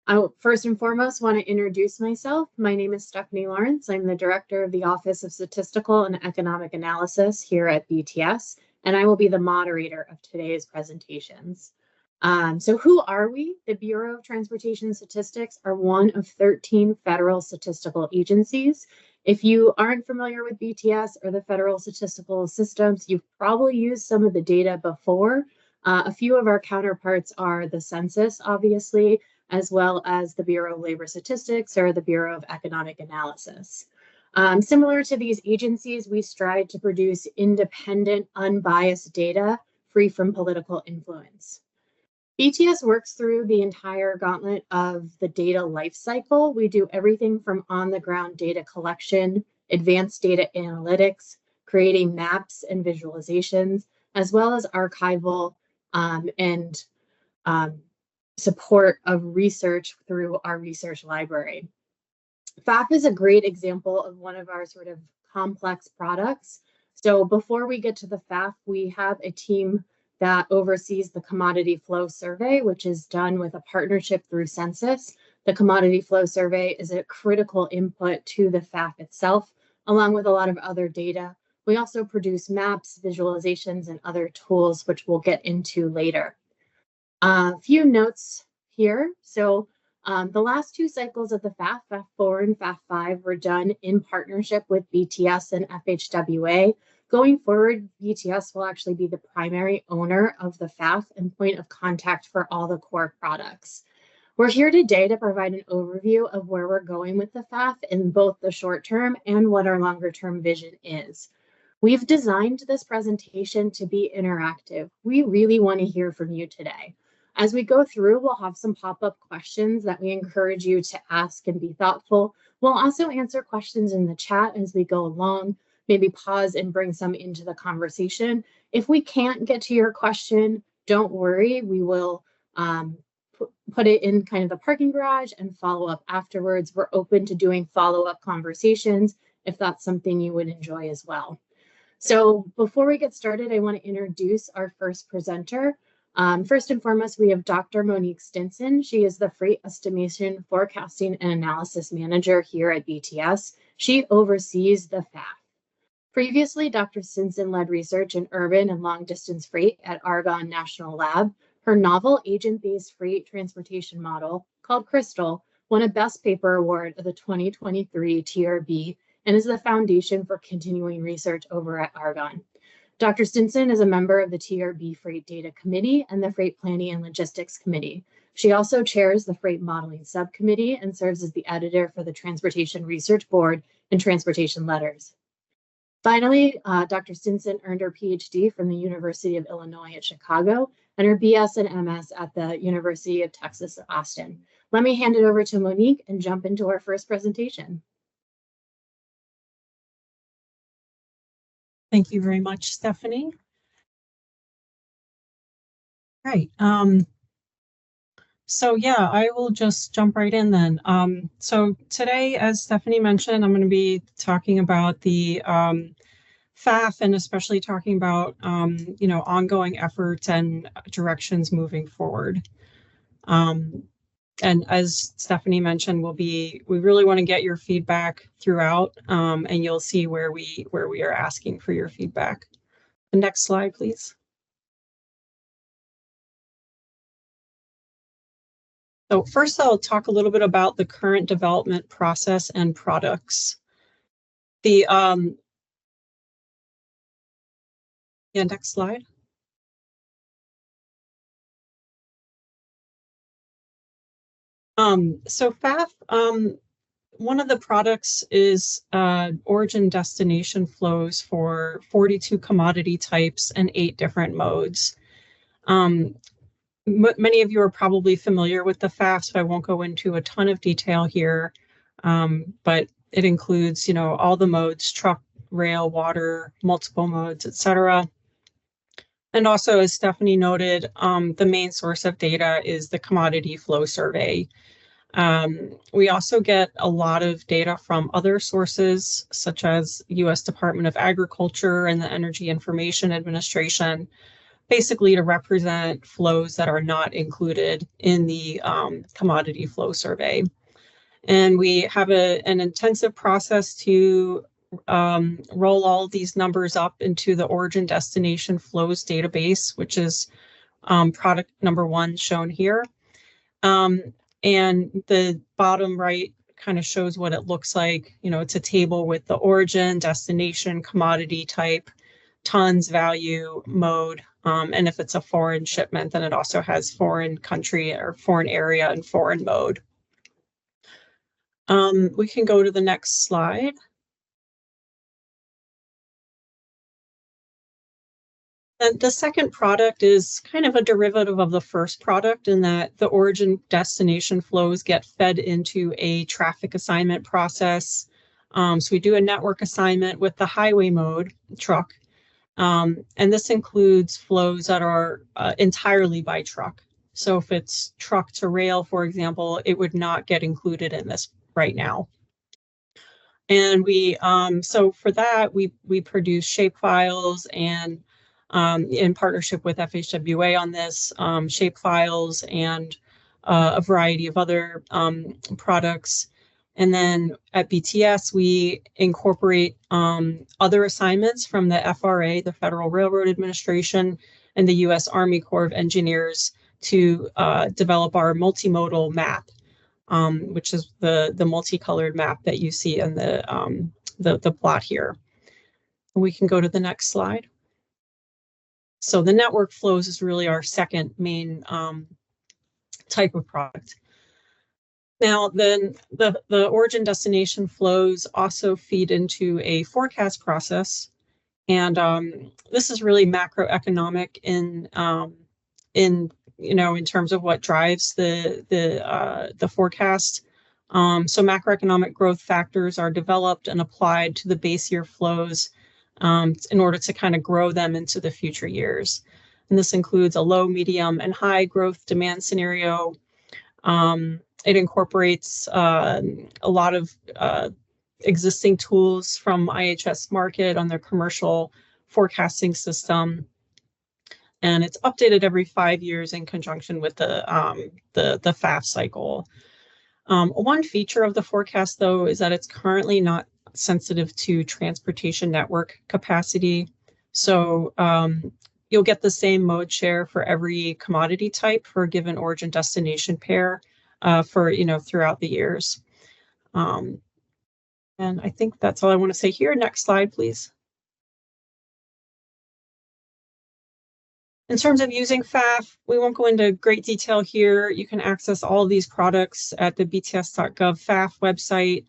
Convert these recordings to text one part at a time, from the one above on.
I first and foremost want to introduce myself. My name is Stephanie Lawrence. I'm the Director of the Office of Statistical and Economic Analysis here at BTS, and I will be the moderator of today's presentations. So who are we? The Bureau of Transportation Statistics are one of 13 federal statistical agencies. If you aren't familiar with BTS or the federal statistical systems, you've probably used some of the data before. A few of our counterparts are the census, obviously, as well as the Bureau of Labor Statistics or the Bureau of Economic Analysis. Similar to these agencies, we strive to produce independent, unbiased data free from political influence. BTS works through the entire gauntlet of the data lifecycle. We do everything from on-the-ground data collection, advanced data analytics, creating maps and visualizations, as well as archival and support of research through our research library. FAF is a great example of one of our sort of complex products. So before we get to the FAF, we have a team that oversees the commodity flow survey, which is done with a partnership through Census. The commodity flow survey is a critical input to the FAF itself, along with a lot of other data. We also produce maps, visualizations, and other tools, which we'll get into later. A few notes here. So the last two cycles of the FAF, FAF4 and FAF5, were done in partnership with BTS and FHWA. Going forward, BTS will actually be the primary owner of the FAF and point of contact for all the core products. We're here today to provide an overview of where we're going with the FAF in both the short term and what our longer term vision is. We've designed this presentation to be interactive. We really want to hear from you today. As we go through, we'll have some pop-up questions that we encourage you to ask and be thoughtful. We'll also answer questions in the chat as we go along, maybe pause and bring some into the conversation. If we can't get to your question, don't worry. We will put it in kind of the parking garage and follow up afterwards. We're open to doing follow-up conversations if that's something you would enjoy as well. So before we get started, I want to introduce our first presenter. First and foremost, we have Dr. Monique Stinson. She is the Freight Estimation, Forecasting, and Analysis Manager here at BTS. She oversees the FAF. Previously, Dr. Stinson led research in urban and long-distance freight at Argonne National Lab. Her novel agent-based freight transportation model, called Crystal, won a Best Paper Award of the 2023 TRB and is the foundation for continuing research over at Argonne. Dr. Stinson is a member of the TRB Freight Data Committee and the Freight Planning and Logistics Committee. She also chairs the Freight Modeling Subcommittee and serves as the editor for the Transportation Research Board and Transportation Letters. Finally, Dr. Stinson earned her PhD from the University of Illinois at Chicago and her BS and MS at the University of Texas at Austin. Let me hand it over to Monique and jump into our first presentation. Thank you very much, Stephanie. Right. So yeah, I will just jump right in then. So today, as Stephanie mentioned, I'm going to be talking about the FAF and especially talking about ongoing efforts and directions moving forward. And as Stephanie mentioned, we really want to get your feedback throughout, and you'll see where we are asking for your feedback. The next slide, please. So first, I'll talk a little bit about the current development process and products. The next slide. So FAF, one of the products is origin destination flows for 42 commodity types and 8 different modes. Many of you are probably familiar with the FAF, so I won't go into a ton of detail here, but it includes, all the modes: truck, rail, water, multiple modes, etc. And also, as Stephanie noted, the main source of data is the commodity flow survey. We also get a lot of data from other sources, such as U.S. Department of Agriculture and the Energy Information Administration. basically to represent flows that are not included in the commodity flow survey. And we have an intensive process to roll all these numbers up into the origin destination flows database, which is product number 1 shown here. And the bottom right kind of shows what it looks like. It's a table with the origin, destination, commodity type, tons, value, mode, and if it's a foreign shipment, then it also has foreign country or foreign area and foreign mode. We can go to the next slide. And the second product is kind of a derivative of the first product in that the origin destination flows get fed into a traffic assignment process. So we do a network assignment with the highway mode, truck, and this includes flows that are entirely by truck. So if it's truck to rail, for example, it would not get included in this right now. And we, so for that, we produce shapefiles and in partnership with FHWA on this, shapefiles and a variety of other products. And then at BTS, we incorporate other assignments from the FRA, the Federal Railroad Administration, and the U.S. Army Corps of Engineers to develop our multimodal map, which is the multicolored map that you see in the plot here. We can go to the next slide. So the network flows is really our second main type of product. Now, then the origin destination flows also feed into a forecast process, and this is really macroeconomic in terms of what drives the forecast. So macroeconomic growth factors are developed and applied to the base year flows in order to kind of grow them into the future years. And this includes a low, medium, and high growth demand scenario. It incorporates a lot of existing tools from IHS Markit on their commercial forecasting system. And it's updated every 5 years in conjunction with the FAF cycle. One feature of the forecast, though, is that it's currently not sensitive to transportation network capacity. So you'll get the same mode share for every commodity type for a given origin destination pair for throughout the years. And I think that's all I want to say here. Next slide, please. In terms of using FAF, we won't go into great detail here. You can access all of these products at the bts.gov FAF website.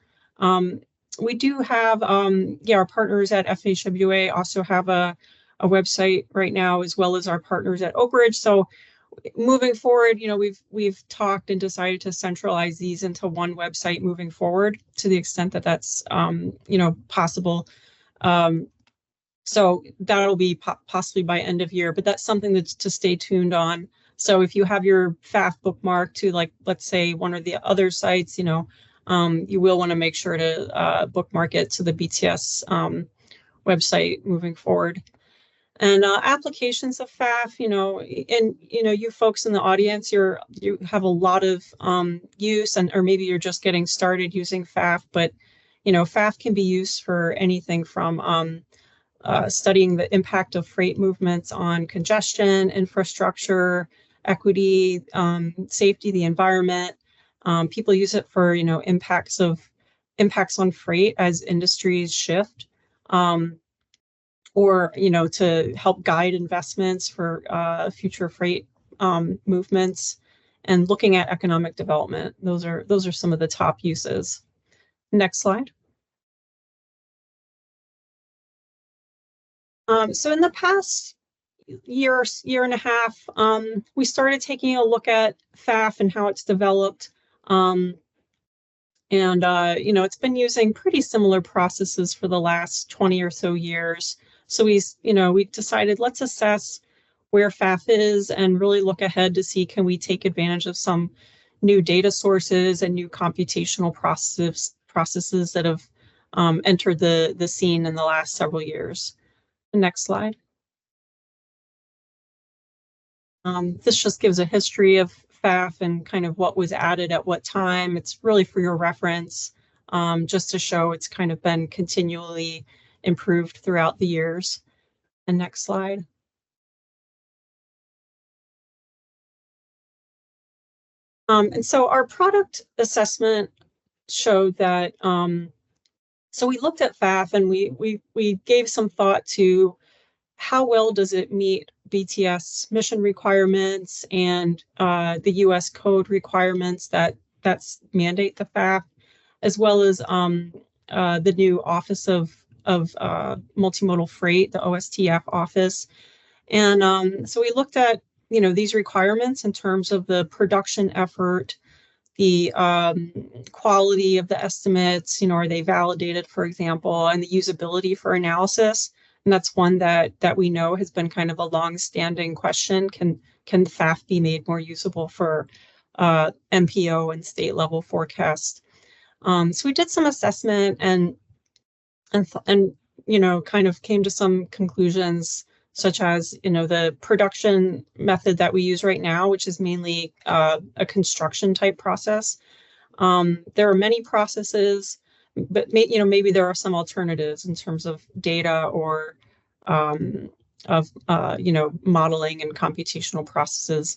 We do have, our partners at FHWA also have a website right now, as well as our partners at Oak Ridge. So moving forward, we've talked and decided to centralize these into one website moving forward to the extent that that's, possible. So that'll be possibly by end of year, but that's something that's to stay tuned on. So if you have your FAF bookmark to, like, let's say one of the other sites, you will want to make sure to bookmark it to the BTS website moving forward. And applications of FAF, you folks in the audience, you have a lot of use, or maybe you're just getting started using FAF, but FAF can be used for anything from studying the impact of freight movements on congestion, infrastructure, equity, safety, the environment. People use it for impacts on freight as industries shift, or to help guide investments for future freight movements, and looking at economic development. Those are some of the top uses. Next slide. So in the past year and a half, we started taking a look at FAF and how it's developed. And it's been using pretty similar processes for the last 20 or so years. So we decided, let's assess where FAF is and really look ahead to see, can we take advantage of some new data sources and new computational processes that have entered the scene in the last several years. Next slide. This just gives a history of FAF and kind of what was added at what time. It's really for your reference, just to show it's kind of been continually improved throughout the years. And next slide. And so our product assessment showed that, so we looked at FAF and we gave some thought to how well does it meet BTS mission requirements and the US code requirements that's mandate the FAF, as well as the new Office of Multimodal Freight, the OSTF office. And so we looked at, these requirements in terms of the production effort, the quality of the estimates, are they validated, for example, and the usability for analysis. And that's one that we know has been kind of a long-standing question. Can FAF be made more usable for MPO and state level forecast? So we did some assessment and kind of came to some conclusions, such as, the production method that we use right now, which is mainly a construction type process. There are many processes, but maybe there are some alternatives in terms of data or of modeling and computational processes.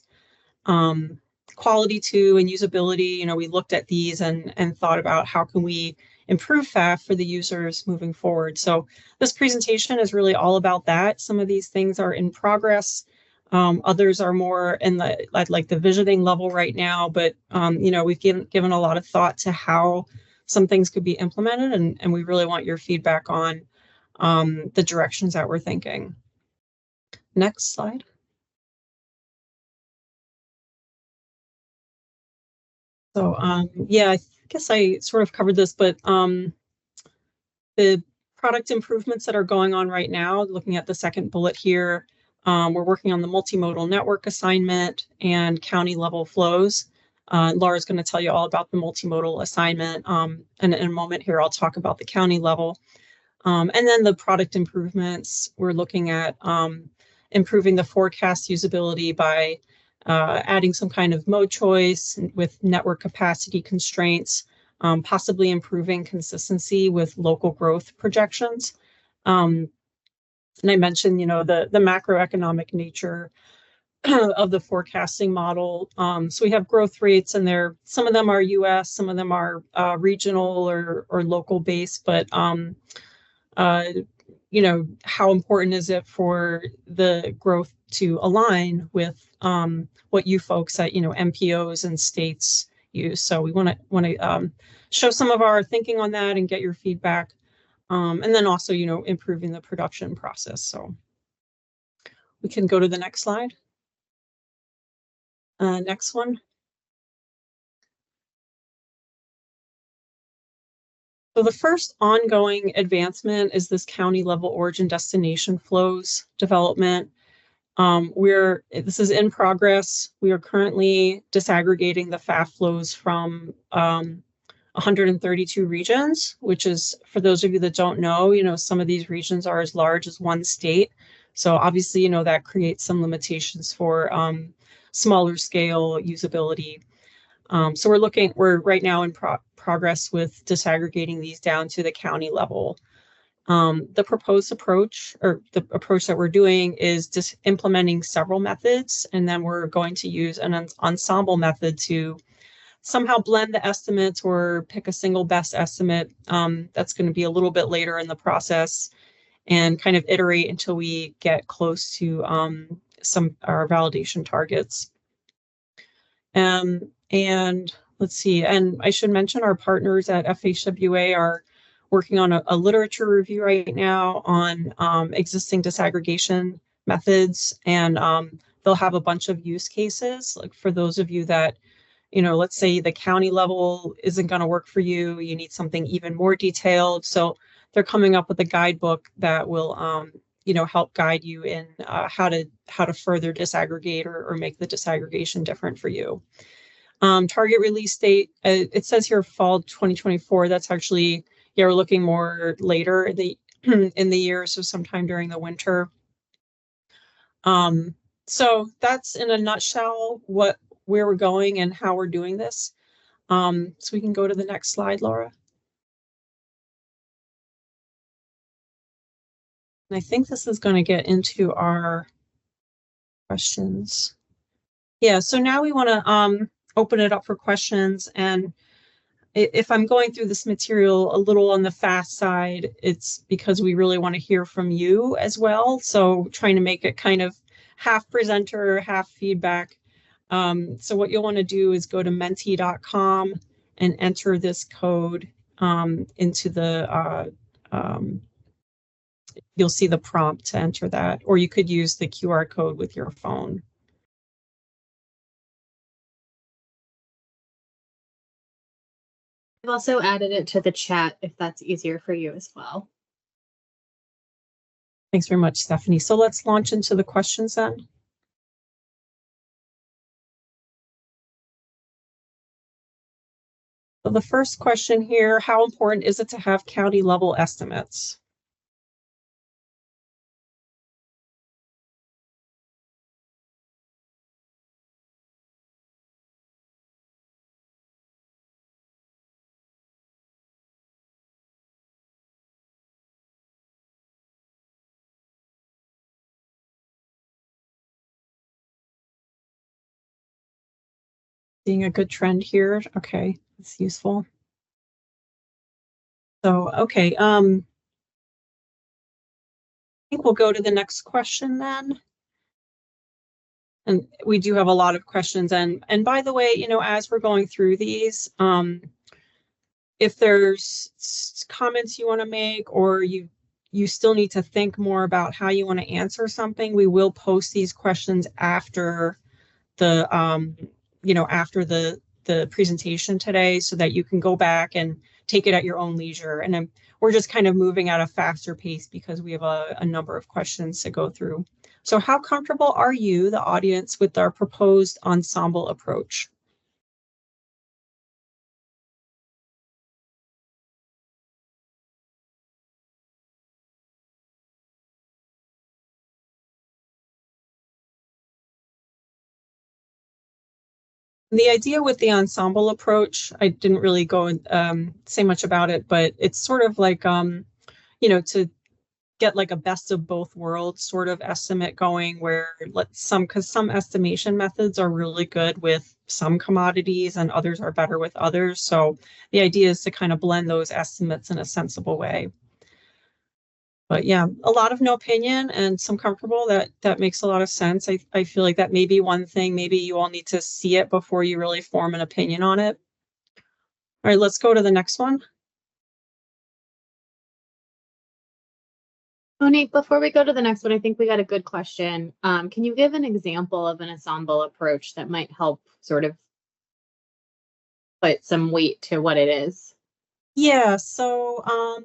Quality too and usability, we looked at these and thought about how can we improve FAF for the users moving forward. So this presentation is really all about that. Some of these things are in progress. Others are more in the visioning level right now, but we've given a lot of thought to how some things could be implemented, and we really want your feedback on the directions that we're thinking. Next slide. So yeah, I guess I sort of covered this, but the product improvements that are going on right now, looking at the second bullet here, we're working on the multimodal network assignment and county level flows. Laura's going to tell you all about the multimodal assignment. And in a moment here, I'll talk about the county level. And then the product improvements, we're looking at improving the forecast usability by adding some kind of mode choice with network capacity constraints, possibly improving consistency with local growth projections. And I mentioned, the macroeconomic nature of the forecasting model. So we have growth rates, and some of them are US, some of them are regional or local based, but how important is it for the growth to align with what you folks at MPOs and states use? So we want to show some of our thinking on that and get your feedback, and then also improving the production process. So we can go to the next slide. Next one. So the first ongoing advancement is this county level origin destination flows development. This is in progress. We are currently disaggregating the FAF flows from 132 regions, which is, for those of you that don't know, some of these regions are as large as one state. So obviously, that creates some limitations for smaller scale usability. So we're right now in progress with disaggregating these down to the county level. The proposed approach, or the approach that we're doing, is just implementing several methods, and then we're going to use an ensemble method to somehow blend the estimates or pick a single best estimate. That's going to be a little bit later in the process, and kind of iterate until we get close to our validation targets. And let's see, and I should mention our partners at FHWA are working on a literature review right now on existing disaggregation methods, and they'll have a bunch of use cases. Like for those of you that, let's say the county level isn't going to work for you, you need something even more detailed. So they're coming up with a guidebook that will help guide you in how to further disaggregate or make the disaggregation different for you. Target release date, it says here fall 2024. That's actually, we're looking more later in the year, so sometime during the winter. So that's in a nutshell where we're going and how we're doing this. So we can go to the next slide, Laura. And I think this is going to get into our questions. Yeah, so now we want to open it up for questions. And if I'm going through this material a little on the fast side, it's because we really want to hear from you as well. So trying to make it kind of half presenter, half feedback. So what you'll want to do is go to menti.com and enter this code into the, you'll see the prompt to enter that, or you could use the QR code with your phone. I've also added it to the chat if that's easier for you as well. Thanks very much, Stephanie. So let's launch into the questions then. So the first question here, how important is it to have county level estimates? Seeing a good trend here. Okay, that's useful. So, okay, I think we'll go to the next question then. And we do have a lot of questions. And by the way, you know, as we're going through these, if there's comments you want to make, or you still need to think more about how you want to answer something, we will post these questions after the after the presentation today, so that you can go back and take it at your own leisure. And we're just kind of moving at a faster pace because we have a number of questions to go through. So how comfortable are you, the audience, with our proposed ensemble approach? The idea with the ensemble approach, I didn't really go and say much about it, but it's sort of like, to get like a best of both worlds sort of estimate going, where because some estimation methods are really good with some commodities and others are better with others. So the idea is to kind of blend those estimates in a sensible way. But yeah, a lot of no opinion and some comfortable. That makes a lot of sense. I feel like that may be one thing. Maybe you all need to see it before you really form an opinion on it. All right, let's go to the next one. Monique, before we go to the next one, I think we got a good question. Can you give an example of an ensemble approach that might help sort of put some weight to what it is? Yeah, so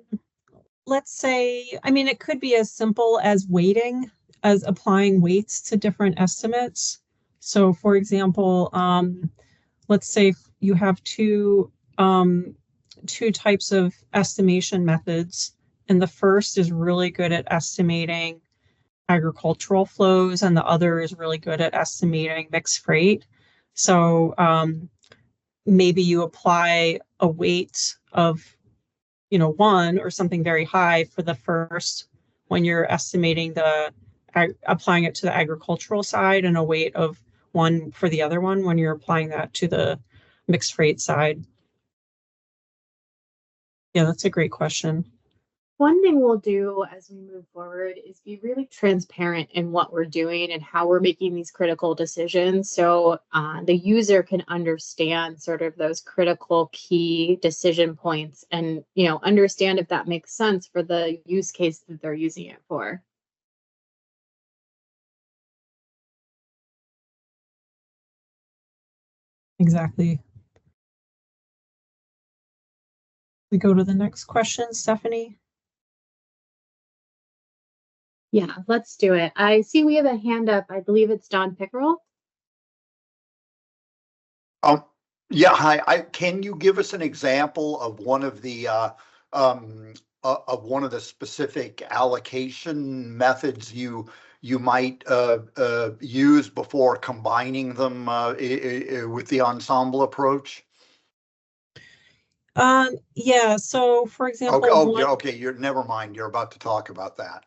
let's say, I mean, it could be as simple as weighting, as applying weights to different estimates. So for example, let's say you have two types of estimation methods. And the first is really good at estimating agricultural flows, and the other is really good at estimating mixed freight. So maybe you apply a weight of, one or something very high for the first when you're estimating applying it to the agricultural side, and a weight of one for the other one when you're applying that to the mixed freight side. Yeah, that's a great question. One thing we'll do as we move forward is be really transparent in what we're doing and how we're making these critical decisions, so the user can understand sort of those critical key decision points and, understand if that makes sense for the use case that they're using it for. Exactly. We go to the next question, Stephanie. Yeah, let's do it. I see we have a hand up. I believe it's Don Pickerel. Yeah, hi. Can you give us an example of one of the specific allocation methods you you might use before combining them with the ensemble approach? Yeah, so for example, Okay, you're never mind. You're about to talk about that.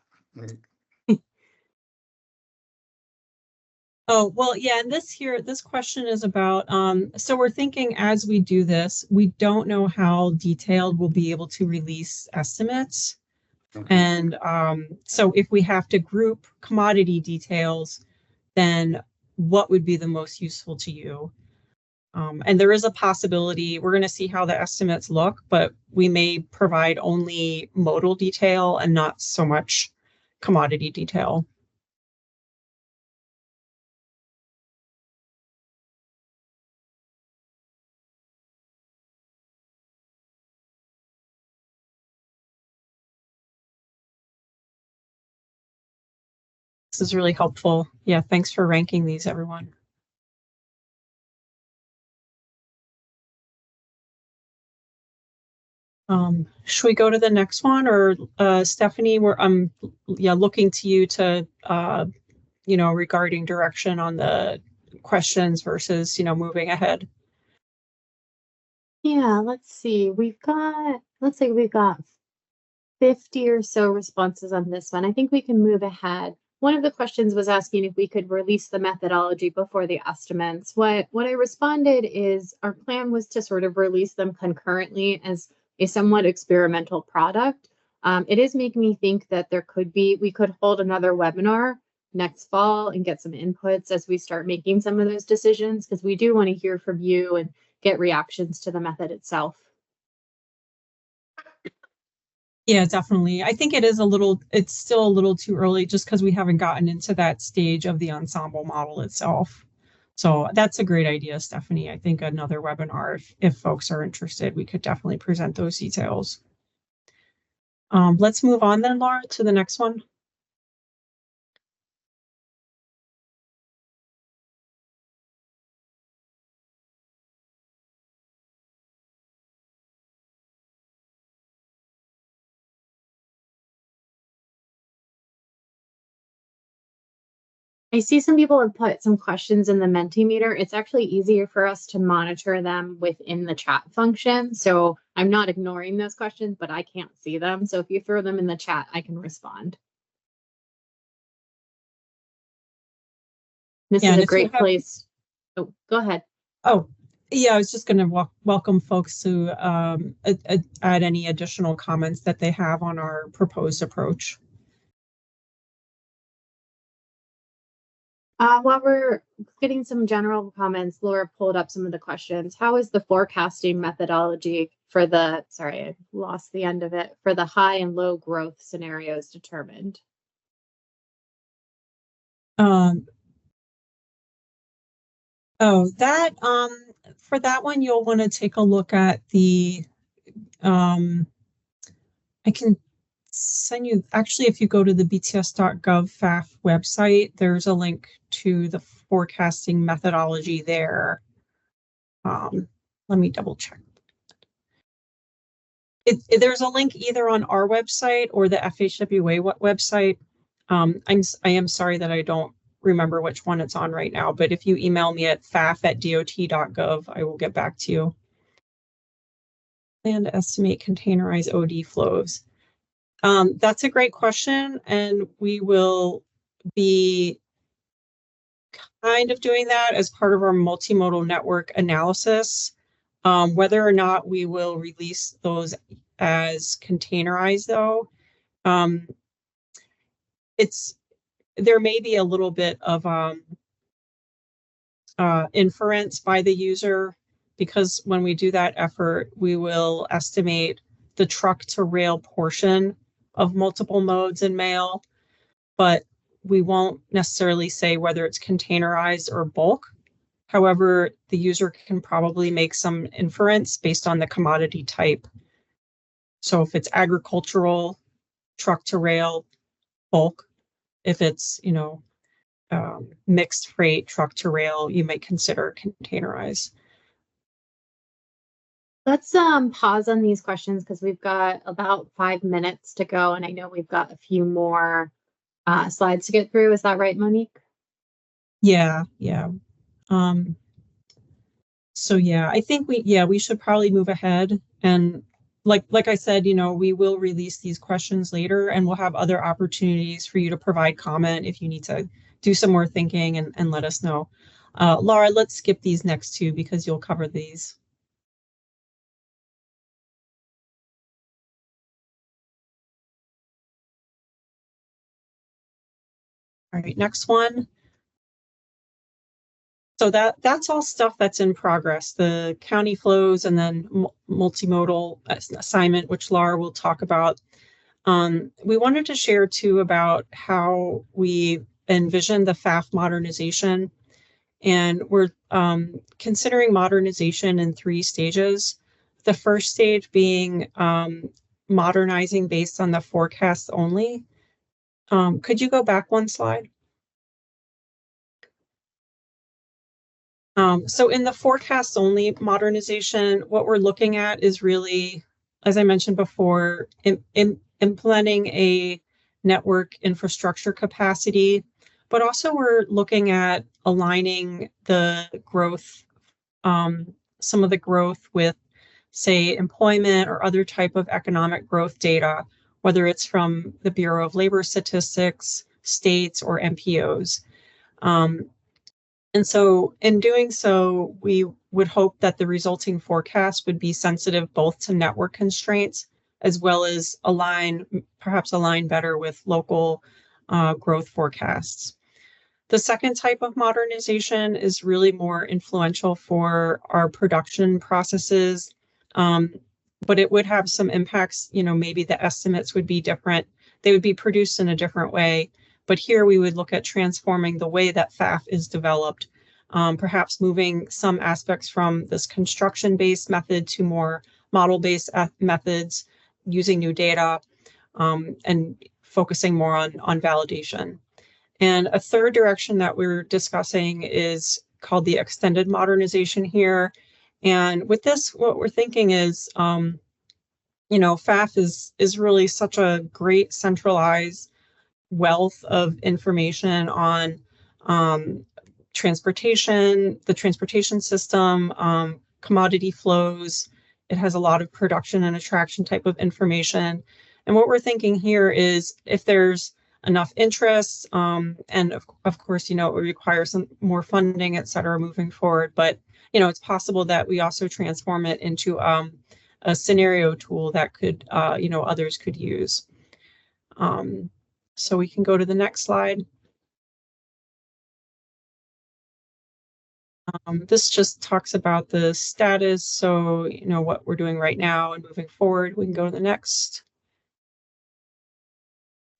Oh, well, yeah, and this question is about, so we're thinking as we do this, we don't know how detailed we'll be able to release estimates. And so if we have to group commodity details, then what would be the most useful to you? And there is a possibility, we're going to see how the estimates look, but we may provide only modal detail and not so much commodity detail. This is really helpful. Yeah, thanks for ranking these, everyone. Should we go to the next one, or Stephanie? I'm looking to you to regarding direction on the questions versus moving ahead. Yeah, let's see. Looks like we've got 50 or so responses on this one. I think we can move ahead. One of the questions was asking if we could release the methodology before the estimates. What I responded is our plan was to sort of release them concurrently as a somewhat experimental product. It is making me think that we could hold another webinar next fall and get some inputs as we start making some of those decisions, because we do want to hear from you and get reactions to the method itself. Yeah, definitely. I think it's still a little too early just because we haven't gotten into that stage of the ensemble model itself. So that's a great idea, Stephanie. I think another webinar, if folks are interested, we could definitely present those details. Let's move on then, Laura, to the next one. I see some people have put some questions in the Mentimeter. It's actually easier for us to monitor them within the chat function. So I'm not ignoring those questions, but I can't see them. So if you throw them in the chat, I can respond. This is a great place. Oh, go ahead. Oh, yeah, I was just going to welcome folks to add any additional comments that they have on our proposed approach. While we're getting some general comments, Laura pulled up some of the questions. How is the forecasting methodology for sorry, I lost the end of it, for the high and low growth scenarios determined? For that one, you'll want to take a look at the, I can send you, actually, if you go to the bts.gov FAF website, there's a link to the forecasting methodology there. Let me double check. There's a link either on our website or the FHWA website. I am sorry that I don't remember which one it's on right now, but if you email me at faf@dot.gov, I will get back to you. Plan to estimate containerized OD flows. That's a great question, and we will be kind of doing that as part of our multimodal network analysis. Whether or not we will release those as containerized, though, there may be a little bit of inference by the user, because when we do that effort, we will estimate the truck to rail portion of multiple modes in mail, but we won't necessarily say whether it's containerized or bulk. However, the user can probably make some inference based on the commodity type. So if it's agricultural, truck to rail, bulk. If it's, mixed freight, truck to rail, you might consider containerized. Let's pause on these questions because we've got about 5 minutes to go, and I know we've got a few more slides to get through. Is that right, Monique? Yeah. Um, so yeah, I think we should probably move ahead. And like I said, we will release these questions later, and we'll have other opportunities for you to provide comment if you need to do some more thinking and let us know. Laura, let's skip these next two because you'll cover these. All right, next one. So that's all stuff that's in progress, the county flows and then multimodal assignment, which Laura will talk about. We wanted to share too about how we envision the FAF modernization. And we're considering modernization in 3 stages. The first stage being modernizing based on the forecast only. Could you go back one slide? So in the forecast only modernization, what we're looking at is really, as I mentioned before, implementing a network infrastructure capacity, but also we're looking at aligning the growth, some of the growth with, say, employment or other type of economic growth data, whether it's from the Bureau of Labor Statistics, states, or MPOs. And so in doing so, we would hope that the resulting forecast would be sensitive both to network constraints as well as perhaps align better with local growth forecasts. The second type of modernization is really more influential for our production processes, but it would have some impacts. Maybe the estimates would be different. They would be produced in a different way. But here we would look at transforming the way that FAF is developed, perhaps moving some aspects from this construction-based method to more model-based methods, using new data, and focusing more on validation. And a third direction that we're discussing is called the extended modernization here. And with this, what we're thinking is, FAF is really such a great centralized wealth of information on transportation, the transportation system, commodity flows. It has a lot of production and attraction type of information. And what we're thinking here is if there's enough interest, and of course, it would require some more funding, et cetera, moving forward. But, it's possible that we also transform it into a scenario tool that could, others could use. So we can go to the next slide. This just talks about the status. So, what we're doing right now and moving forward. We can go to the next.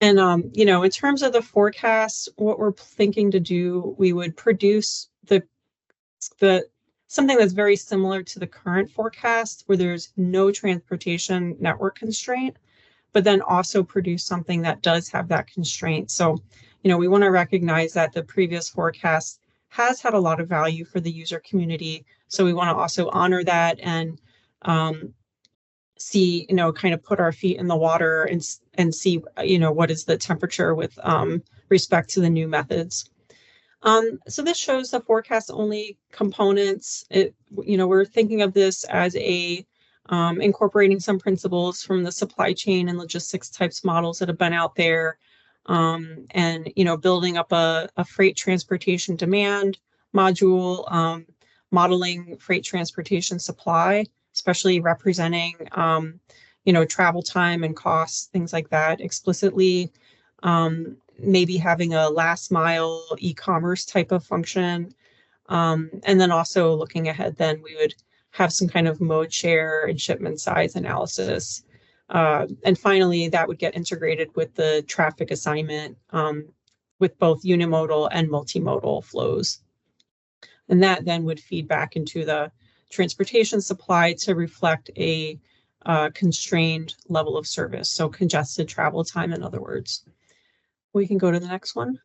And, in terms of the forecast, what we're thinking to do, we would produce the something that's very similar to the current forecast where there's no transportation network constraint, but then also produce something that does have that constraint. So, we want to recognize that the previous forecast has had a lot of value for the user community. So we want to also honor that and see, kind of put our feet in the water and see, what is the temperature with respect to the new methods. So this shows the forecast only components. We're thinking of this as incorporating some principles from the supply chain and logistics types models that have been out there, and building up a freight transportation demand module, modeling freight transportation supply, especially representing travel time and costs, things like that explicitly. Maybe having a last mile e-commerce type of function. And then also looking ahead, then we would have some kind of mode share and shipment size analysis. And finally, that would get integrated with the traffic assignment with both unimodal and multimodal flows. And that then would feed back into the transportation supply to reflect a constrained level of service. So congested travel time, in other words. We can go to the next one.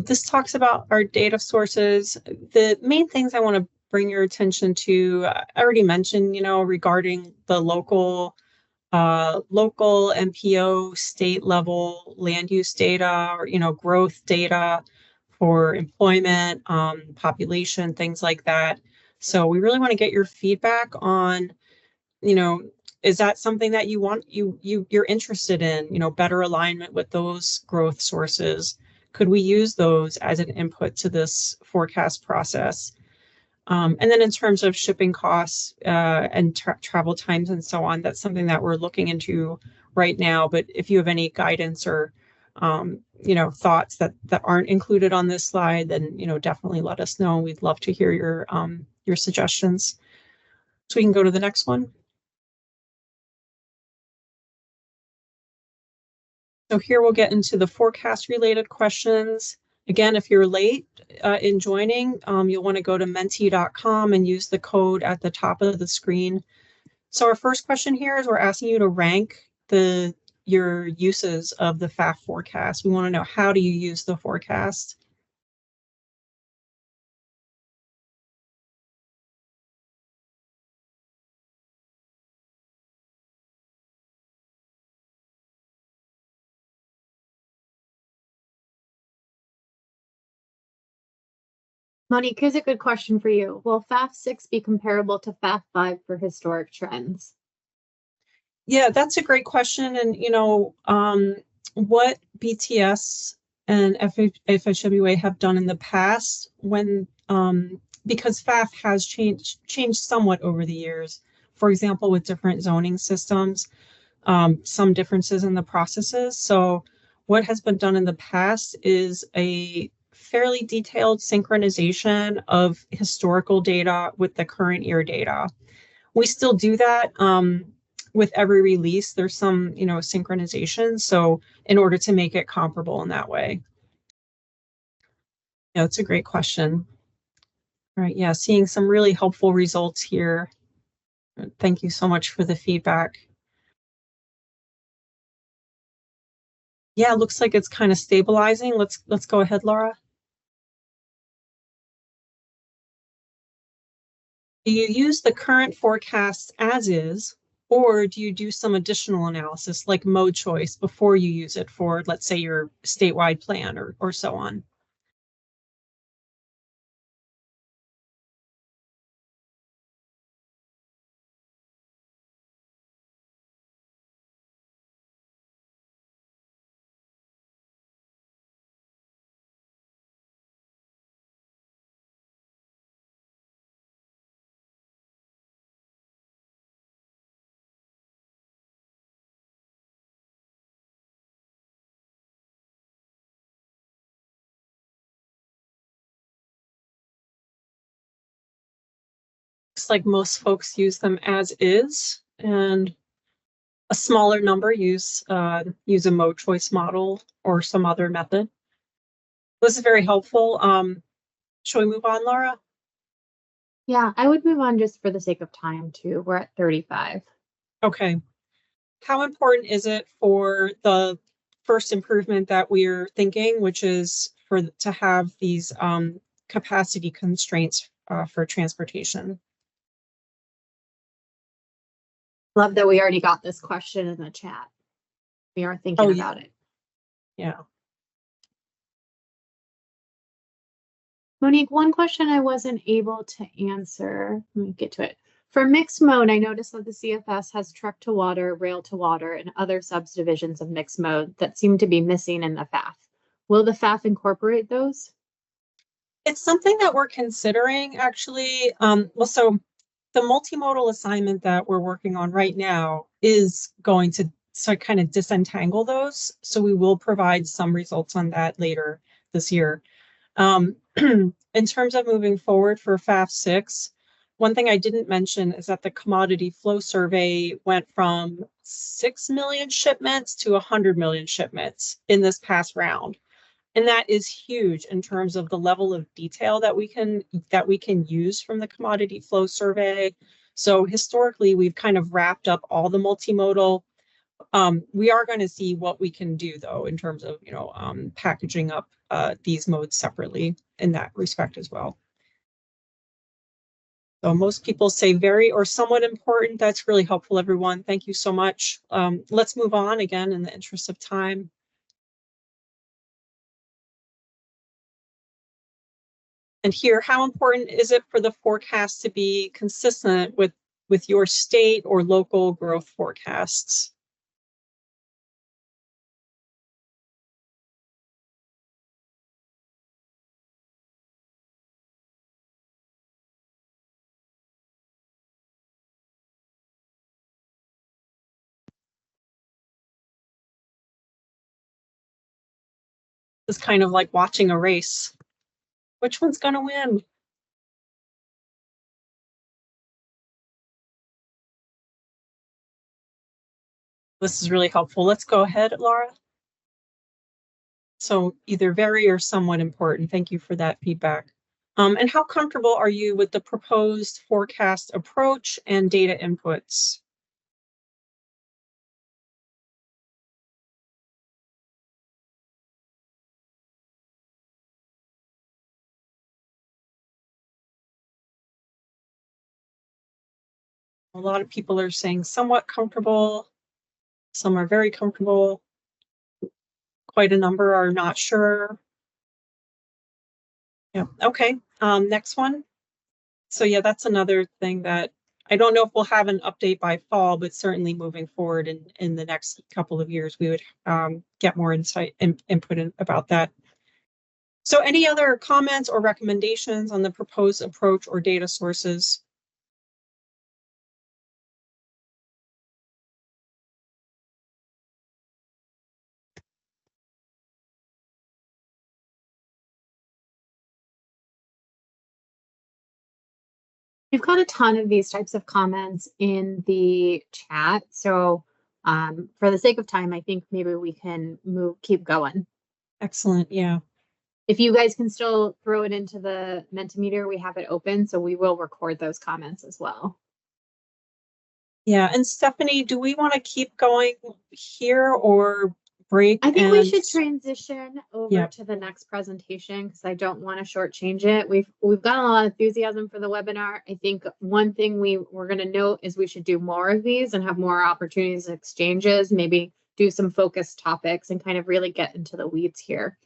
This talks about our data sources. The main things I want to bring your attention to, I already mentioned, regarding the local MPO, state level land use data, or growth data for employment, population, things like that. So we really want to get your feedback on, is that something that you want, you're interested in, better alignment with those growth sources? Could we use those as an input to this forecast process? And then in terms of shipping costs and travel times and so on, that's something that we're looking into right now. But if you have any guidance or thoughts that aren't included on this slide, then definitely let us know. We'd love to hear your suggestions. So we can go to the next one. So here we'll get into the forecast related questions. Again, if you're late in joining, you'll want to go to menti.com and use the code at the top of the screen. So our first question here is we're asking you to rank your uses of the FAF forecast. We want to know, how do you use the forecast? Monique, here's a good question for you. Will FAF 6 be comparable to FAF 5 for historic trends? Yeah, that's a great question. And, what BTS and FHWA have done in the past because FAF has changed somewhat over the years. For example, with different zoning systems, some differences in the processes. So what has been done in the past is a fairly detailed synchronization of historical data with the current year data. We still do that with every release. There's some, synchronization. So in order to make it comparable in that way. Yeah, it's a great question. All right. Yeah, seeing some really helpful results here. Thank you so much for the feedback. Yeah, it looks like it's kind of stabilizing. Let's go ahead, Laura. Do you use the current forecast as is, or do you do some additional analysis like mode choice before you use it for, let's say, your statewide plan or so on? Looks like most folks use them as is, and a smaller number use a mode choice model or some other method. This is very helpful. Shall we move on, Laura? Yeah, I would move on just for the sake of time too. We're at 35. Okay. How important is it for the first improvement that we're thinking, which is to have these capacity constraints for transportation? Love that we already got this question in the chat. We are thinking about it. Yeah. Monique, one question I wasn't able to answer. Let me get to it. For mixed mode, I noticed that the CFS has truck to water, rail to water, and other subdivisions of mixed mode that seem to be missing in the FAF. Will the FAF incorporate those? It's something that we're considering, actually. So the multimodal assignment that we're working on right now is going to kind of disentangle those. So we will provide some results on that later this year. In terms of moving forward for FAF 6, one thing I didn't mention is that the commodity flow survey went from 6 million shipments to 100 million shipments in this past round. And that is huge in terms of the level of detail that we can use from the commodity flow survey. So historically, we've kind of wrapped up all the multimodal We are going to see what we can do, though, in terms of, packaging up these modes separately in that respect as well. So most people say very or somewhat important. That's really helpful, everyone. Thank you so much. Let's move on again in the interest of time. And here, how important is it for the forecast to be consistent with your state or local growth forecasts? It's kind of like watching a race. Which one's going to win? This is really helpful. Let's go ahead, Laura. So either very or somewhat important. Thank you for that feedback. And how comfortable are you with the proposed forecast approach and data inputs? A lot of people are saying somewhat comfortable. Some are very comfortable. Quite a number are not sure. Yeah, okay. Next one. So yeah, that's another thing that I don't know if we'll have an update by fall, but certainly moving forward in the next couple of years, we would get more insight and input about that. So any other comments or recommendations on the proposed approach or data sources? We've got a ton of these types of comments in the chat. So for the sake of time, I think maybe we can keep going. Excellent, yeah. If you guys can still throw it into the Mentimeter, we have it open, so we will record those comments as well. Yeah, and Stephanie, do we want to keep going here or break? I think we should transition over Yep. to the next presentation because I don't want to shortchange it. We've got a lot of enthusiasm for the webinar. I think one thing we're going to note is we should do more of these and have more opportunities, exchanges, maybe do some focused topics and kind of really get into the weeds here.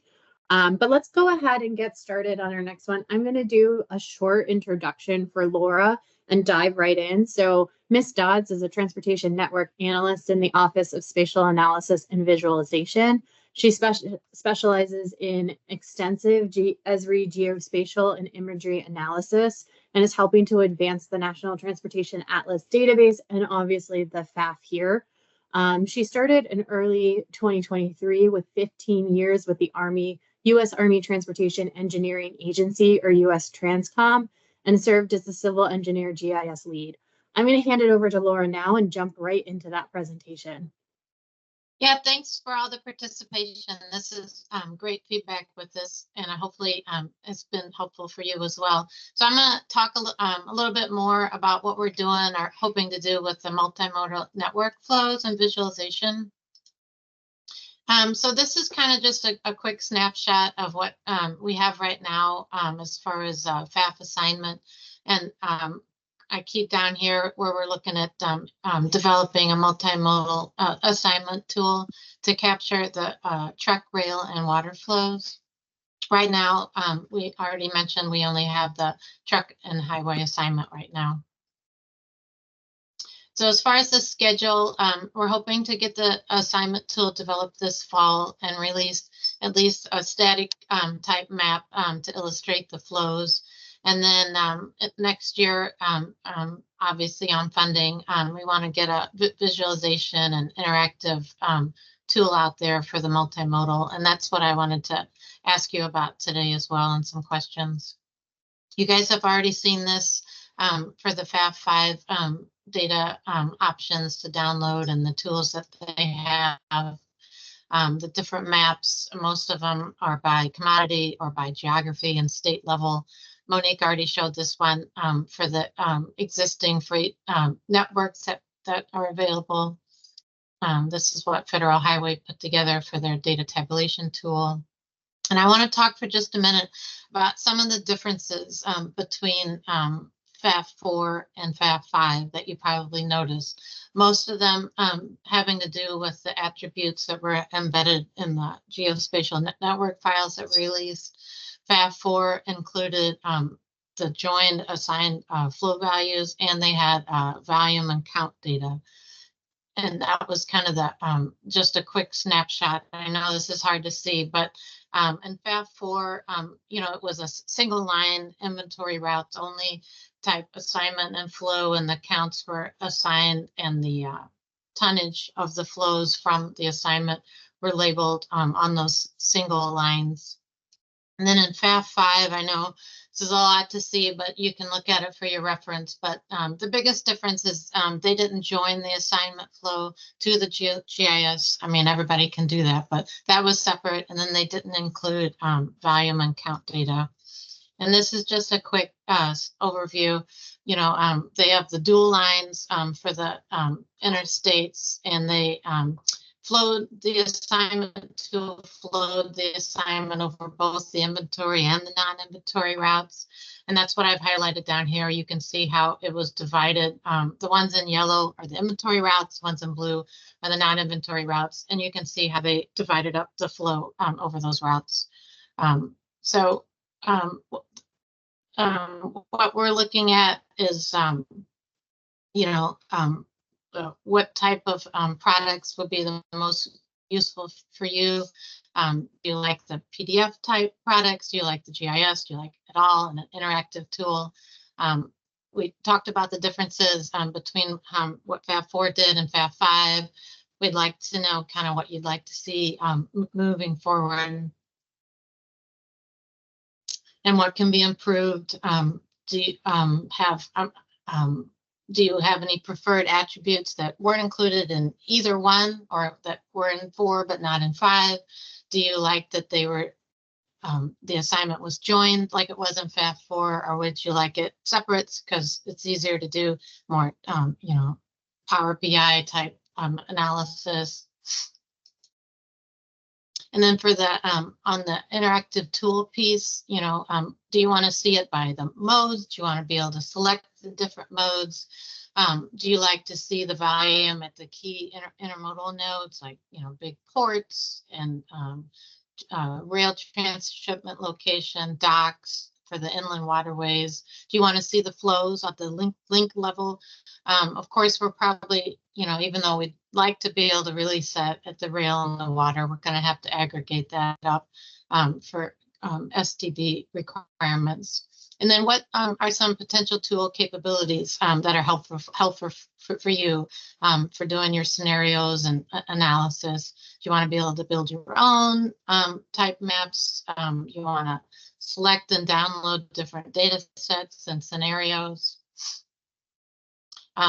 But let's go ahead and get started on our next one. I'm going to do a short introduction for Laura and dive right in. So Ms. Dodds is a transportation network analyst in the Office of Spatial Analysis and Visualization. She specializes in extensive Esri geospatial and imagery analysis and is helping to advance the National Transportation Atlas database and obviously the FAF here. She started in early 2023 with 15 years with the U.S. Army Transportation Engineering Agency, or U.S. Transcom, and served as the civil engineer GIS lead. I'm going to hand it over to Laura now and jump right into that presentation. Yeah, thanks for all the participation. This is great feedback with this, and hopefully it's been helpful for you as well. So I'm going to talk a little bit more about what we're doing or hoping to do with the multimodal network flows and visualization. So this is kind of just a quick snapshot of what we have right now as far as FAF assignment. And I keep down here where we're looking at developing a multimodal assignment tool to capture the truck, rail, and water flows. Right now, we already mentioned we only have the truck and highway assignment right now. So as far as the schedule, we're hoping to get the assignment tool developed this fall and release at least a static type map to illustrate the flows. And then next year, obviously on funding, we want to get a visualization and interactive tool out there for the multimodal. And that's what I wanted to ask you about today as well, and some questions. You guys have already seen this for the FAF5 data options to download and the tools that they have. The different maps, most of them are by commodity or by geography and state level. Monique already showed this one for the existing freight networks that are available. This is what Federal Highway put together for their data tabulation tool. And I want to talk for just a minute about some of the differences between FAF4 and FAF5 that you probably noticed. Most of them having to do with the attributes that were embedded in the geospatial network files that were released. FAF4 included the joined assigned flow values, and they had volume and count data. And that was kind of the just a quick snapshot. I know this is hard to see, but in FAF4, you know, it was a single line inventory routes only type assignment and flow, and the counts were assigned, and the tonnage of the flows from the assignment were labeled on those single lines. And then in FAF5, I know this is a lot to see, but you can look at it for your reference. But the biggest difference is they didn't join the assignment flow to the GIS. I mean, everybody can do that, but that was separate. And then they didn't include volume and count data. And this is just a quick overview. You know, they have the dual lines for the interstates, and they flowed the assignment to flowed the assignment over both the inventory and the non-inventory routes. And that's what I've highlighted down here. You can see how it was divided. The ones in yellow are the inventory routes, ones in blue are the non-inventory routes. And you can see how they divided up the flow over those routes. What we're looking at is, you know, what type of products would be the most useful for you. Do you like the PDF type products? Do you like the GIS? Do you like it all, an interactive tool? We talked about the differences between what FAF4 did and FAF5. We'd like to know kind of what you'd like to see moving forward, and what can be improved. Do you do you have any preferred attributes that weren't included in either one, or that were in 4 but not in 5? Do you like that they were the assignment was joined like it was in FAF4, or would you like it separate because it's easier to do more you know, Power BI type analysis? And then for the on the interactive tool piece, you know, do you want to see it by the modes? Do you want to be able to select the different modes? Do you like to see the volume at the key intermodal nodes, like, you know, big ports and rail transshipment location, docks for the inland waterways? Do you want to see the flows at the link level? Of course, we're probably, you know, even though we'd like to be able to release that at the rail and the water, we're going to have to aggregate that up for STB requirements. And then what are some potential tool capabilities that are helpful for you for doing your scenarios and analysis? Do you want to be able to build your own type maps? You want to select and download different data sets and scenarios?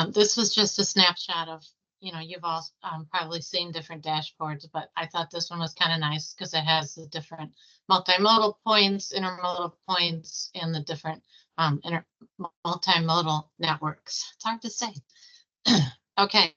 This was just a snapshot of, you know, you've all probably seen different dashboards, but I thought this one was kind of nice because it has the different multimodal points, intermodal points, and the different multimodal networks. It's hard to say. Okay,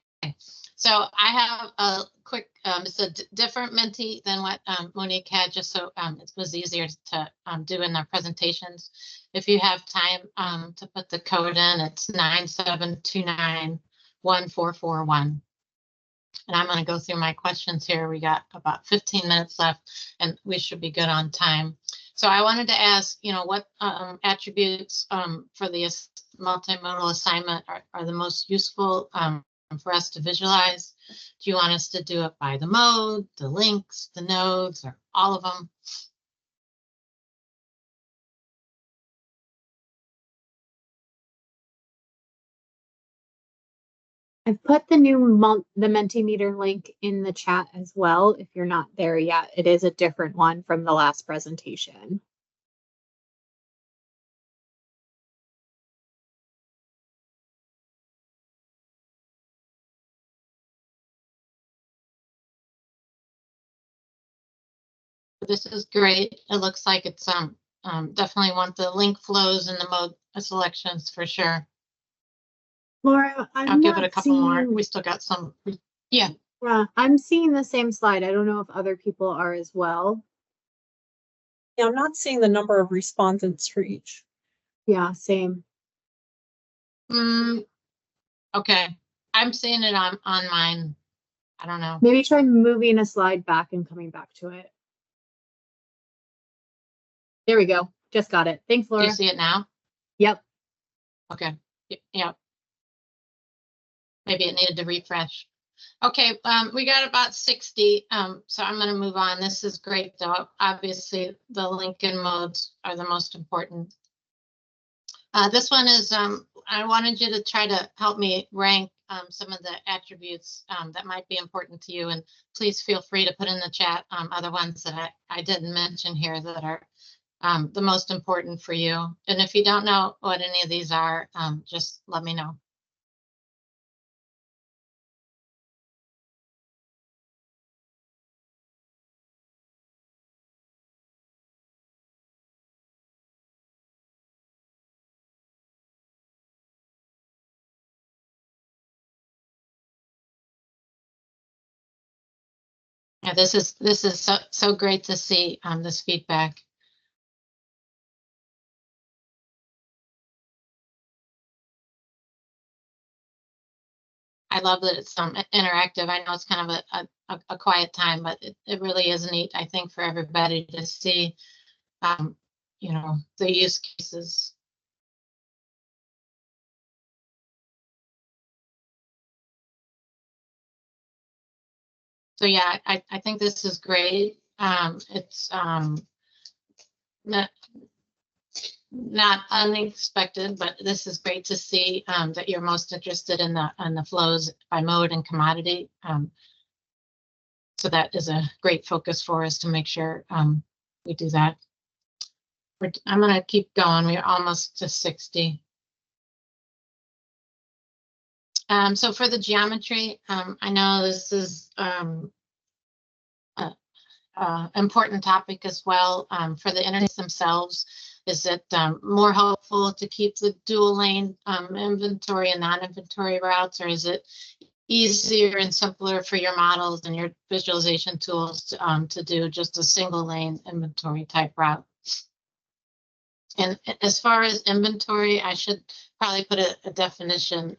so I have a quick, it's a different Menti than what Monique had, just so it was easier to do in their presentations. If you have time to put the code in, it's 97291441. And I'm going to go through my questions here. We got about 15 minutes left, and we should be good on time. So I wanted to ask, you know, what attributes for the multimodal assignment are the most useful for us to visualize? Do you want us to do it by the mode, the links, the nodes, or all of them? I've put the new the Mentimeter link in the chat as well. If you're not there yet, it is a different one from the last presentation. This is great. It looks like it's definitely want the link flows and the mode selections for sure. Laura, I'll give it a couple more. We still got some. Yeah. Yeah, I'm seeing the same slide. I don't know if other people are as well. Yeah, I'm not seeing the number of respondents for each. Yeah, same. Okay, I'm seeing it on mine. I don't know. Maybe try moving a slide back and coming back to it. There we go. Just got it. Thanks, Do Laura. you see it now? Yep. Okay. Yep. Maybe it needed to refresh. Okay, we got about 60, so I'm going to move on. This is great, though. Obviously, the Lincoln modes are the most important. This one is, I wanted you to try to help me rank some of the attributes that might be important to you, and please feel free to put in the chat other ones that I didn't mention here that are the most important for you. And if you don't know what any of these are, just let me know. Yeah, this is so great to see this feedback. I love that it's interactive. I know it's kind of a quiet time, but it really is neat, I think, for everybody to see, you know, the use cases. So yeah, I think this is great. It's not unexpected, but this is great to see that you're most interested in the flows by mode and commodity. So that is a great focus for us to make sure we do that. I'm going to keep going. We're almost to 60. So for the geometry, I know this is important topic as well. For the interface themselves, is it more helpful to keep the dual lane inventory and non-inventory routes, or is it easier and simpler for your models and your visualization tools to do just a single lane inventory type route? And as far as inventory, I should probably put a definition.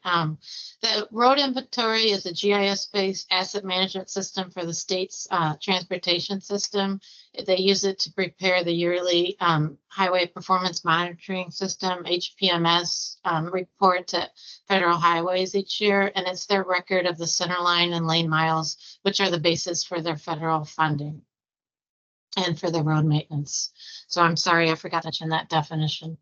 The road inventory is a GIS-based asset management system for the state's transportation system. They use it to prepare the yearly Highway Performance Monitoring System, HPMS, report to federal highways each year. And it's their record of the center line and lane miles, which are the basis for their federal funding and for the road maintenance. So I'm sorry, I forgot to mention that definition.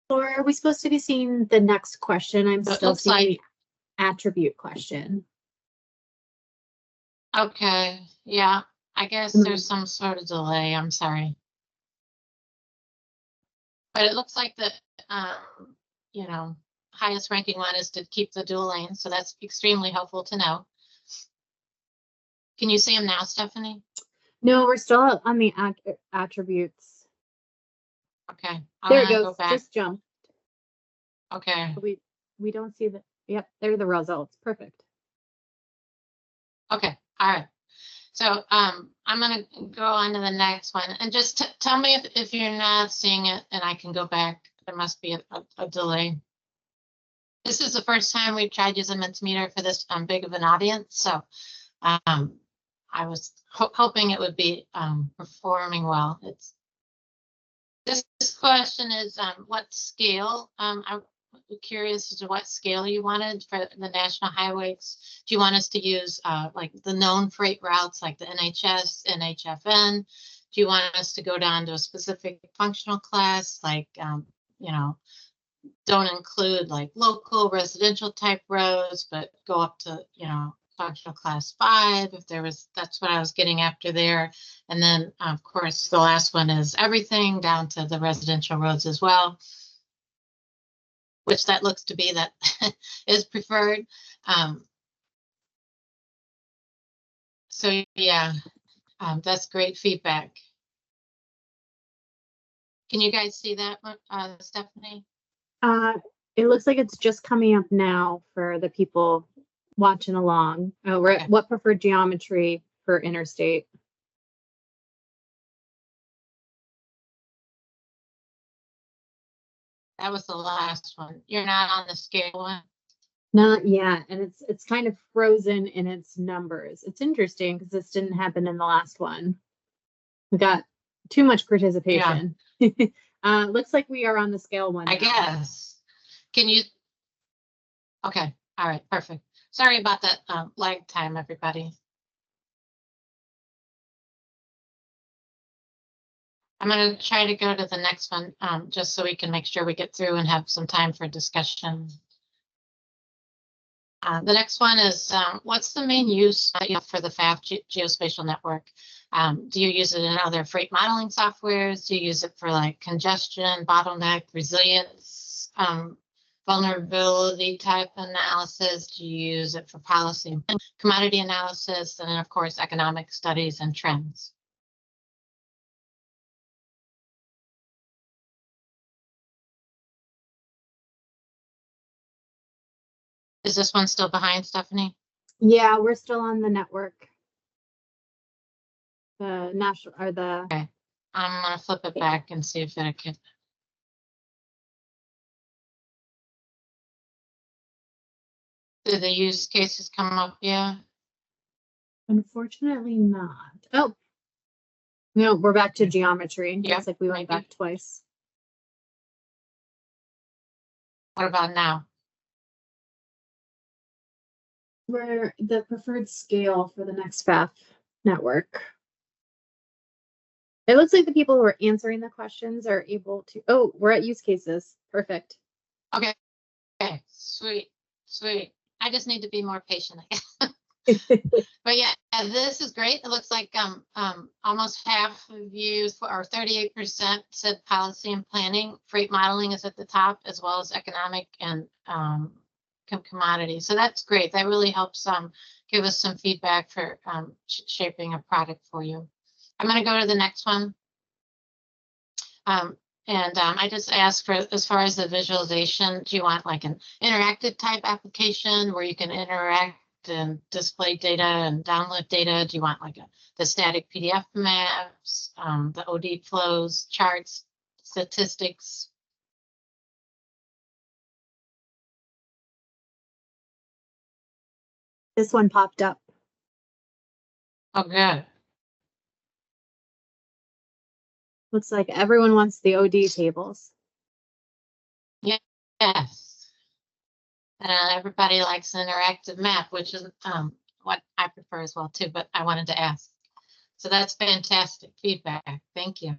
Or are we supposed to be seeing the next question? I'm So it still looks seeing like, the attribute question. okay, yeah, I guess there's some sort of delay. I'm sorry. But it looks like the, you know, highest ranking one is to keep the dual lane. So that's extremely helpful to know. Can you see them now, Stephanie? No, we're still on the attributes. Okay. There it Go goes. back. Just jumped. Okay. We don't see the. Yep, there are the results. Perfect. Okay. All right. So I'm going to go on to the next one, and just tell me if you're not seeing it, and I can go back. There must be a delay. This is the first time we've tried using Mentimeter for this big of an audience, so I was hoping it would be performing well. This question is what scale? I'm curious as to what scale you wanted for the national highways. Do you want us to use like the known freight routes like the NHS, NHFN? Do you want us to go down to a specific functional class like, you know, don't include like local residential type roads, but go up to, you know, functional class 5 if there was, that's what I was getting after there. And then of course the last one is everything down to the residential roads as well, which that looks to be that is preferred. So yeah, that's great feedback. Can you guys see that, Stephanie? It looks like it's just coming up now for the people watching along. We're Okay. at what preferred geometry for interstate. That was the last one. You're not on the scale one? Not yet, and it's kind of frozen in its numbers. It's interesting because this didn't happen in the last one. We got too much participation. Looks like we are on the scale one I now. guess. Can you? Okay. All right. Perfect. Sorry about that lag time, everybody. I'm going to try to go to the next one just so we can make sure we get through and have some time for discussion. The next one is what's the main use that you have for the FAF geospatial network? Do you use it in other freight modeling softwares? Do you use it for like congestion, bottleneck, resilience, vulnerability type analysis? Do you use it for policy and commodity analysis? And then of course, economic studies and trends. Is this one still behind, Stephanie? Yeah, we're still on the network. The national or the. Okay. I'm gonna flip it back and see if it can. Do the use cases come up yet? Unfortunately not. Oh. No, we're back to geometry. Yep, Looks like we went maybe. back twice. What about now? We're the preferred scale for the next FAF network. It looks like the people who are answering the questions are able to. Oh, we're at use cases. Perfect. Okay. Okay. Sweet. Sweet. I just need to be more patient, I guess. But yeah, this is great. It looks like almost half of you, or 38%, said policy and planning. Freight modeling is at the top, as well as economic and commodity. So that's great. That really helps give us some feedback for shaping a product for you. I'm going to go to the next one. I just asked for, as far as the visualization, do you want like an interactive type application where you can interact and display data and download data? Do you want like the static PDF maps, the OD flows, charts, statistics? This one popped up. Oh, good. Looks like everyone wants the OD tables. Yes. Everybody likes an interactive map, which is what I prefer as well too, but I wanted to ask. So that's fantastic feedback. Thank you.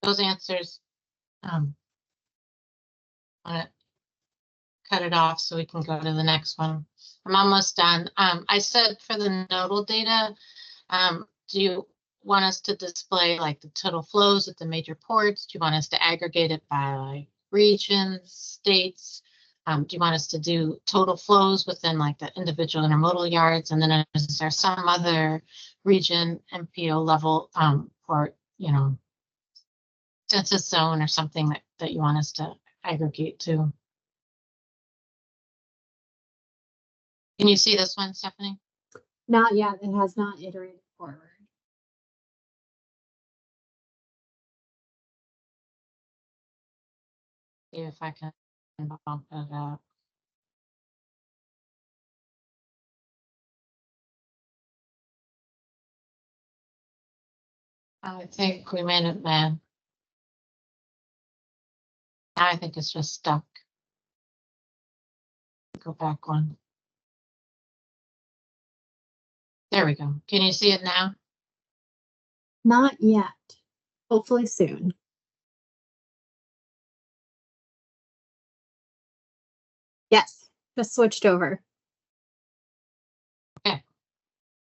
Those answers, I'm gonna cut it off so we can go to the next one. I'm almost done. I said for the nodal data, do you want us to display like the total flows at the major ports? Do you want us to aggregate it by like regions, states? Do you want us to do total flows within like the individual intermodal yards? And then is there some other region MPO level for, you know, census zone or something that you want us to aggregate to? Can you see this one, Stephanie? Not yet. It has not iterated forward. See if I can bump it up. I think we made it, man. I think it's just stuck. Go back one. There we go. Can you see it now? Not yet. Hopefully soon. Yes, just switched over. Okay.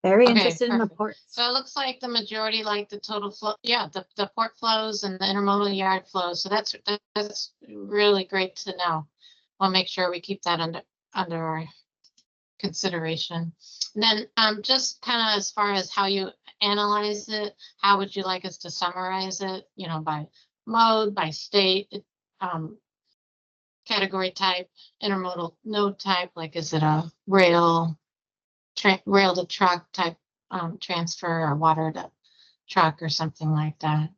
Very Okay, interested in the perfect. ports. So it looks like the majority like the total flow. Yeah, the port flows and the intermodal yard flows. So that's really great to know. We'll make sure we keep that under our consideration. And then just kind of as far as how you analyze it, how would you like us to summarize it, you know, by mode, by state, category type, intermodal node type, like is it a rail to truck type transfer, or water to truck or something like that?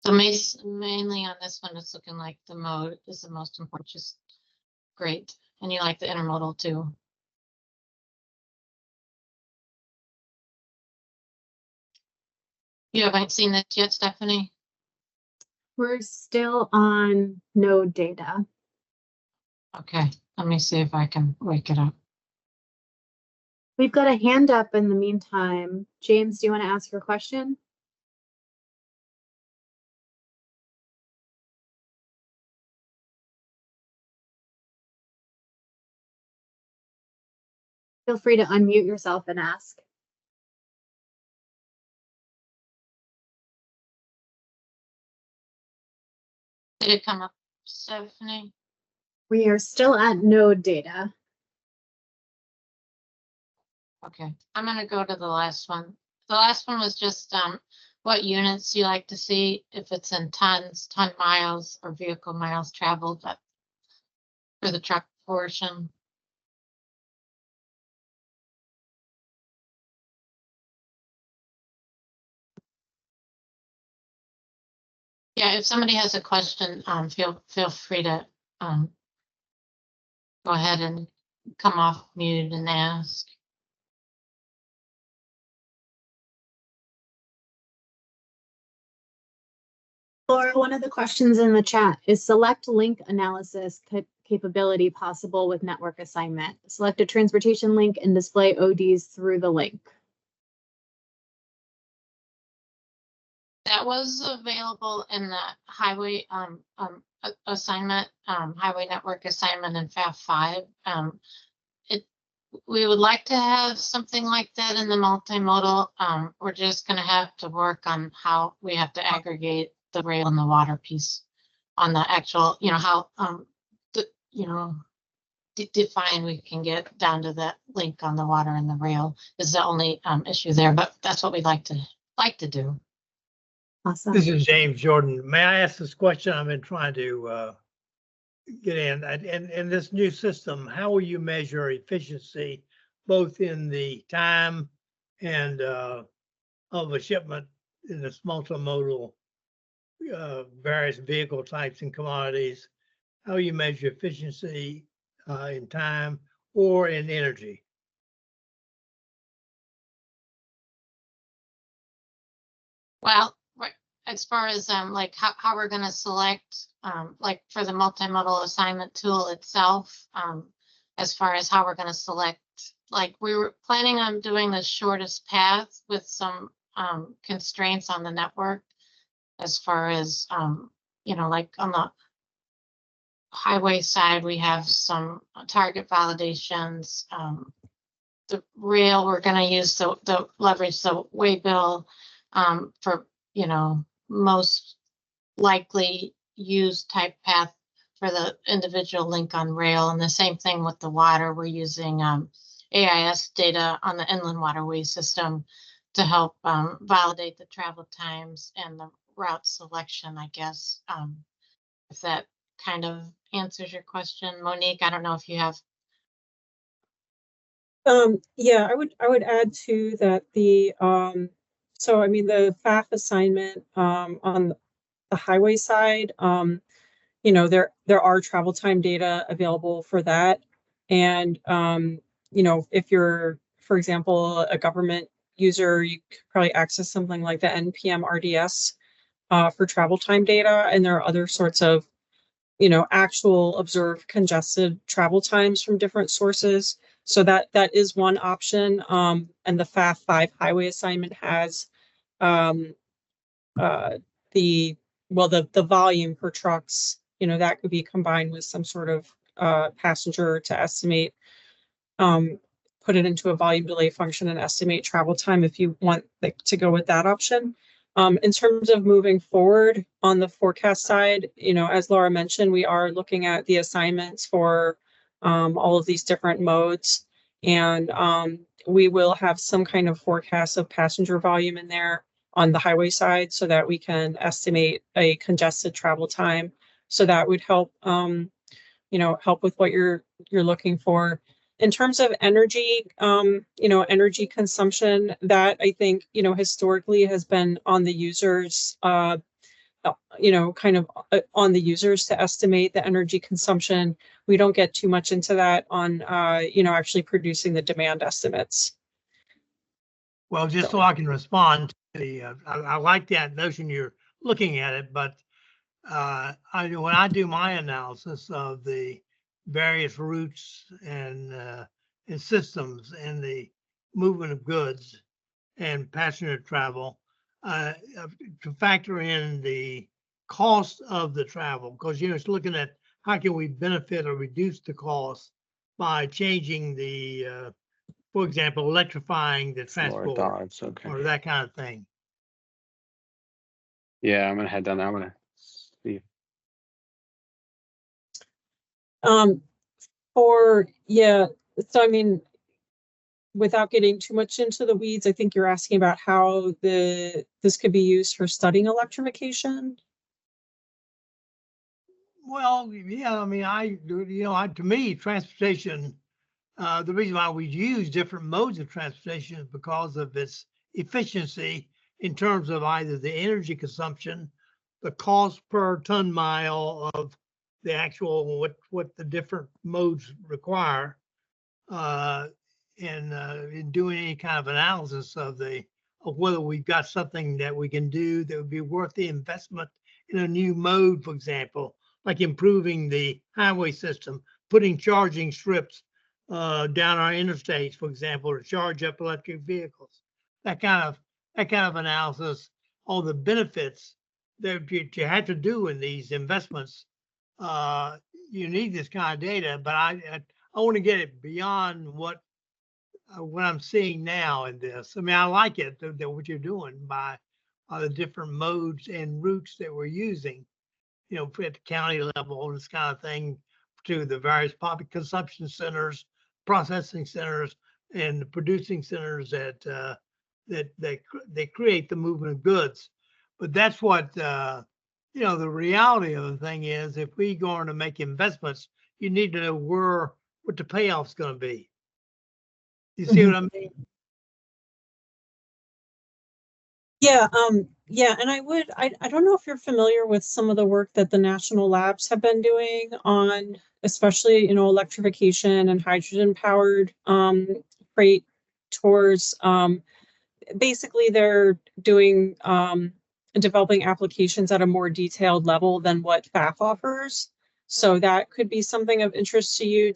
So mainly on this one, it's looking like the mode is the most important, just great. And you like the intermodal too. You haven't seen this yet, Stephanie? We're still on node data. Okay, let me see if I can wake it up. We've got a hand up in the meantime. James, do you want to ask your question? Feel free to unmute yourself and ask. Did it come up, Stephanie? We are still at node data. Okay, I'm gonna go to the last one. The last one was just what units you like to see, if it's in tons, ton miles, or vehicle miles traveled, but for the truck portion. Yeah, if somebody has a question, feel free to go ahead and come off mute and ask. Laura, one of the questions in the chat is select link analysis capability possible with network assignment. Select a transportation link and display ODs through the link. That was available in the highway assignment, highway network assignment in FAF 5. We would like to have something like that in the multimodal. We're just going to have to work on how we have to aggregate the rail and the water piece on the actual, you know, how, define we can get down to that link on the water and the rail is the only issue there, but that's what we'd like to do. Awesome. This is James Jordan. May I ask this question? I've been trying to get in. In this new system, how will you measure efficiency, both in the time and of a shipment in this multimodal various vehicle types and commodities? How will you measure efficiency in time or in energy? Well, right, as far as like how we're going to select like for the multimodal assignment tool itself, as far as how we're going to select, like we were planning on doing the shortest path with some constraints on the network, as far as like on the highway side we have some target validations. The rail, we're going to use the leverage the waybill for, most likely used type path for the individual link on rail. And the same thing with the water. We're using AIS data on the inland waterway system to help validate the travel times and the route selection, I guess, if that kind of answers your question. Monique, I don't know if you have. Yeah, I would add to that the so I mean the FAF assignment on the highway side, there are travel time data available for that. And if you're, for example, a government user, you could probably access something like the NPM RDS for travel time data, and there are other sorts of actual observed congested travel times from different sources. So that is one option. And the FAF 5 highway assignment has the volume for trucks, that could be combined with some sort of passenger to estimate, put it into a volume delay function and estimate travel time if you want to go with that option. In terms of moving forward on the forecast side, as Laura mentioned, we are looking at the assignments for all of these different modes. And we will have some kind of forecast of passenger volume in there on the highway side so that we can estimate a congested travel time. So that would help, help with what you're looking for. In terms of energy, energy consumption, that I think, historically has been on the users, kind of on the users to estimate the energy consumption. We don't get too much into that on, actually producing the demand estimates. Well, just so I can respond to the, I like that notion you're looking at it, but when I do my analysis of the various routes and systems in the movement of goods and passenger travel, to factor in the cost of the travel, because it's looking at how can we benefit or reduce the cost by changing the, for example, electrifying the transport Okay. or that kind of thing. Yeah, I'm gonna head down there. I'm gonna see. So I mean, without getting too much into the weeds, I think you're asking about how this could be used for studying electrification. Well, yeah, I mean, to me, transportation, the reason why we use different modes of transportation is because of its efficiency in terms of either the energy consumption, the cost per ton mile of the actual, what the different modes require, in doing any kind of analysis of whether we've got something that we can do that would be worth the investment in a new mode, for example, like improving the highway system, putting charging strips down our interstates, for example, to charge up electric vehicles. That kind of analysis, all the benefits that you had to do in these investments. You need this kind of data, but I want to get it beyond what I'm seeing now in this. I mean, I like it that what you're doing by the different modes and routes that we're using, at the county level, this kind of thing, to the various public consumption centers, processing centers, and producing centers that they create the movement of goods. But that's what the reality of the thing is. If we go on to make investments, you need to know what the payoff's going to be. You see what I mean? Yeah, and I don't know if you're familiar with some of the work that the national labs have been doing on, especially, electrification and hydrogen powered freight tours. Basically, they're doing developing applications at a more detailed level than what FAF offers. So that could be something of interest to you.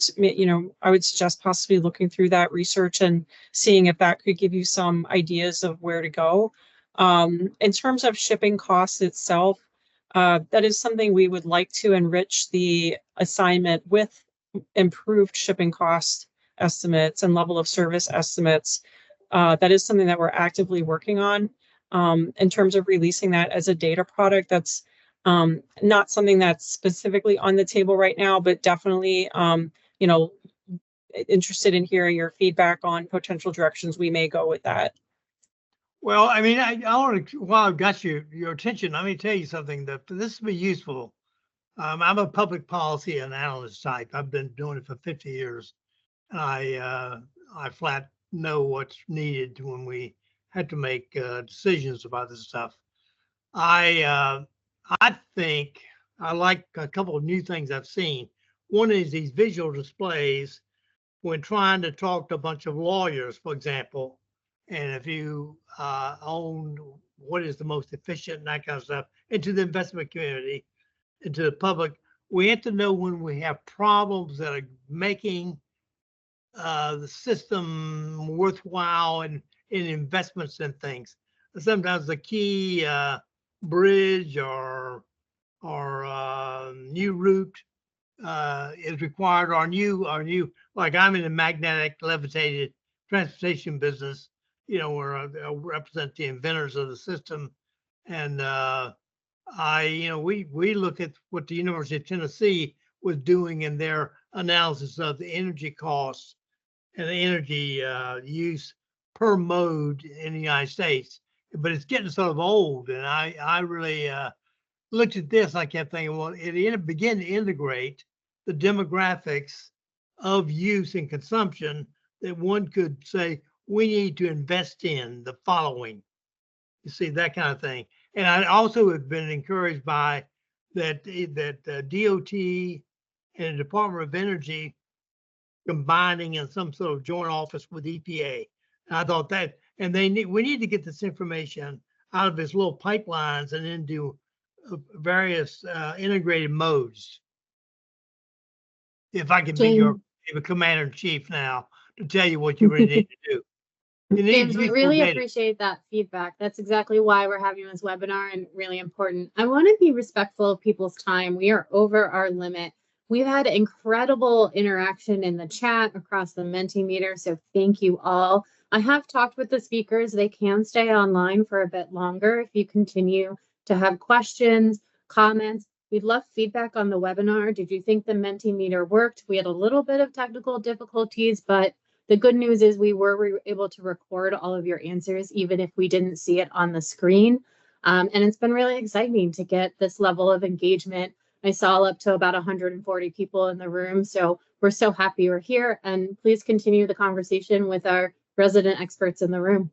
I would suggest possibly looking through that research and seeing if that could give you some ideas of where to go. In terms of shipping costs itself, that is something we would like to enrich the assignment with improved shipping cost estimates and level of service estimates. That is something that we're actively working on. In terms of releasing that as a data product, that's not something that's specifically on the table right now, but definitely, interested in hearing your feedback on potential directions we may go with that. Well, I mean, I want to, while I've got your attention, let me tell you something that this will be useful. I'm a public policy and analyst type. I've been doing it for 50 years. And I flat know what's needed when we had to make decisions about this stuff. I think I like a couple of new things I've seen. One is these visual displays when trying to talk to a bunch of lawyers, for example, and if you own what is the most efficient and that kind of stuff, into the investment community, into the public, we have to know when we have problems that are making the system worthwhile in investments and things. Sometimes the key bridge or new route is required, or new, like I'm in the magnetic levitated transportation business, where I represent the inventors of the system. And we look at what the University of Tennessee was doing in their analysis of the energy costs and the energy use per mode in the United States. But it's getting sort of old, and I really looked at this. I kept thinking, well, it began to integrate the demographics of use and consumption that one could say we need to invest in the following. You see, that kind of thing. And I also have been encouraged by that DOT and the Department of Energy combining in some sort of joint office with EPA. And I thought that, and we need to get this information out of its little pipelines and into various integrated modes. If I can be your commander in chief now to tell you what you really need to do. James, we really appreciate that feedback. That's exactly why we're having this webinar and really important. I want to be respectful of people's time. We are over our limit. We've had incredible interaction in the chat across the Mentimeter, so thank you all. I have talked with the speakers. They can stay online for a bit longer if you continue to have questions, comments. We'd love feedback on the webinar. Did you think the Mentimeter worked? We had a little bit of technical difficulties, but the good news is we were able to record all of your answers, even if we didn't see it on the screen. And it's been really exciting to get this level of engagement. I saw up to about 140 people in the room. So we're so happy you're here. And please continue the conversation with our resident experts in the room.